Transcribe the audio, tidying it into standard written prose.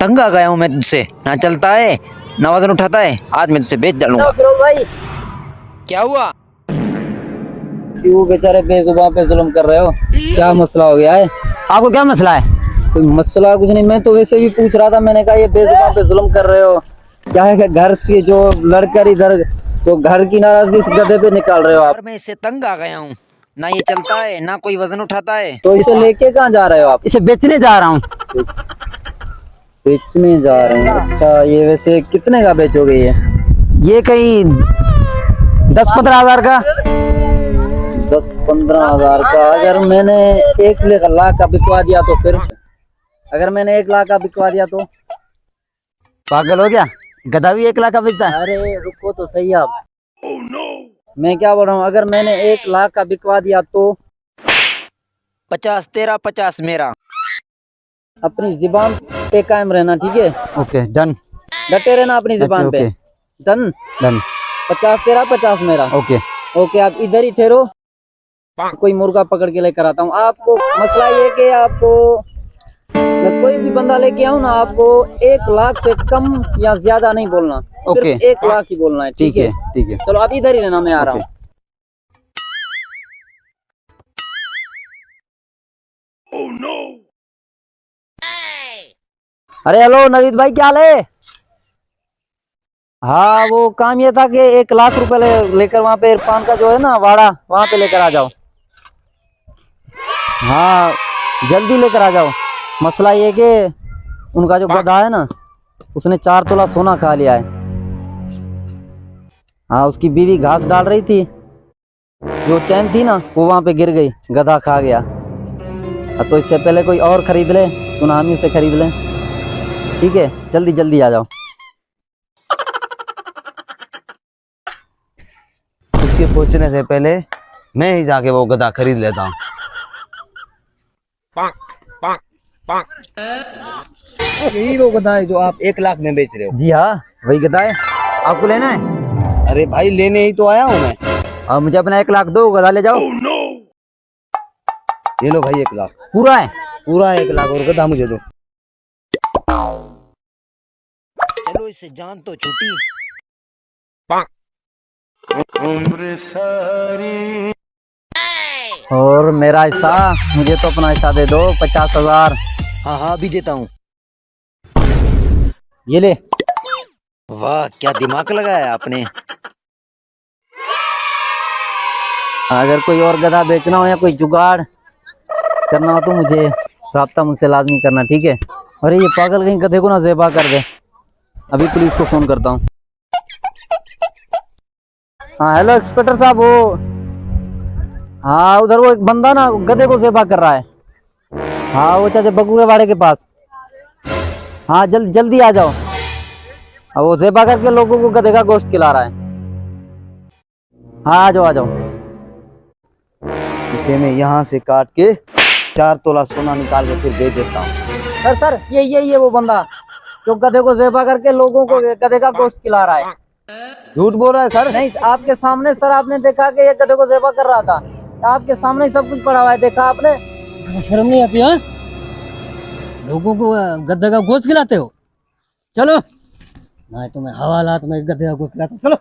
तंग आ गया हूँ मैं तुझसे, ना चलता है ना वजन उठाता है, आज मैं तुझसे बेच डालूंगा। भाई क्या हुआ? क्यों बेचारे बेजुबान पे जुल्म कर रहे हो? क्या मसला हो गया है? आपको क्या मसला है? कोई मसला कुछ नहीं, मैं तो वैसे भी पूछ रहा था। मैंने कहा ये बेजुबान पे जुल्म कर रहे हो क्या है कि घर से जो लड़कर इधर जो घर की नाराजगी इस गधे पे निकाल रहे हो आप। और मैं इससे तंग आ गया हूँ, ना ये चलता है ना कोई वजन उठाता है। तो इसे लेके कहाँ जा रहे हो आप? इसे बेचने जा रहा हूँ। बेचने जा रहे हैं? अच्छा, ये वैसे कितने का बेचोगे ये? ये कहीं 10-15 हज़ार का। 10-15 हज़ार का? अगर मैंने 1 लाख का बिकवा दिया तो फिर? अगर मैंने 1 लाख का बिकवा दिया तो? पागल हो गया? गधा भी 1 लाख का बेचता है? अरे रुको तो सही आप। मैं क्या बोल रहा हूँ, अगर मैंने 1 लाख का बिकवा दिया तो? 50 तेरा 50 मेरा। अपनी जुबान पे कायम रहना, ठीक है? Okay done. डटे रहना अपनी जुबान पे। Okay done. डन। 50 तेरा 50 मेरा। ओके ओके, आप इधर ही ठहरो, कोई मुर्गा पकड़ के लेकर आता हूँ आपको। मसला ये कि आपको मैं कोई भी बंदा लेके आऊँ ना, आपको 1 लाख से कम या ज्यादा नहीं बोलना, ओके। सिर्फ 1 लाख ही बोलना है, ठीक है? ठीक है। चलो आप इधर ही रहना, मैं आ रहा हूँ। अरे हेलो नवीद भाई, क्या हाल है? हाँ, वो काम ये था कि 1 लाख रुपए लेकर वहाँ पे इरफान का जो है ना वाड़ा, वहाँ पे लेकर आ जाओ। हाँ, जल्दी लेकर आ जाओ। मसला ये कि उनका जो गधा है ना, उसने 4 तोला सोना खा लिया है। हाँ, उसकी बीवी घास डाल रही थी, जो चैन थी ना वो वहाँ पे गिर गई, गधा खा गया। तो इससे पहले कोई और खरीद ले, सुनामी से खरीद ले, ठीक है? जल्दी जल्दी आ जाओ। उसके पहुंचने से पहले मैं ही जाके वो गधा खरीद लेता हूँ। यही वो गधा है जो आप 1 लाख में बेच रहे हो? जी हाँ, वही गधा है। आपको लेना है? अरे भाई, लेने ही तो आया हूँ मैं। और मुझे अपना 1 लाख दो, गधा ले जाओ। ये लो भाई, 1 लाख पूरा है? पूरा 1 लाख, और गधा मुझे दो। चलो इससे जान तो छूटी। और मेरा हिस्सा, मुझे तो अपना हिस्सा दे दो, 50 हज़ार। हाँ हाँ अभी देता हूँ। ये ले। वाह क्या दिमाग लगाया आपने। अगर कोई और गधा बेचना हो या कोई जुगाड़ करना हो तो मुझे राब्ता मुझसे लाजमी करना, ठीक है? अरे ये पागल कहीं गधे को ना ज़ेबा कर दे। अभी पुलिस को फोन करता हूँ। हाँ हेलो इंस्पेक्टर साहब, वो हाँ उधर वो एक बंदा ना गधे को ज़ेबा कर रहा है। हाँ, वो चाचा बग्गू के वाड़े के पास। हाँ जल्दी आ जाओ। हाँ, वो ज़ेबा करके लोगों को गधे का गोश्त खिला रहा है। हाँ आ जाओ आ जाओ। इसे मैं यहाँ से काट के 4 तोला सोना निकाल के फिर बेच देता हूँ। सर ये वो बंदा जो गधे को ज़ेबा करके लोगों को गधे का गोश्त खिला रहा है। झूठ बोल रहा है सर? नहीं, आपके सामने सर, आपने देखा कि ये गधे को ज़ेबा कर रहा था, आपके सामने ही सब कुछ पड़ा हुआ है, देखा आपने? शर्म नहीं आती? हाँ, लोगों को गधे का गोश्त खिलाते हो? चलो, मैं तुम्हें हवालात में गधे का गोश्त खिलाता हूं। चलो।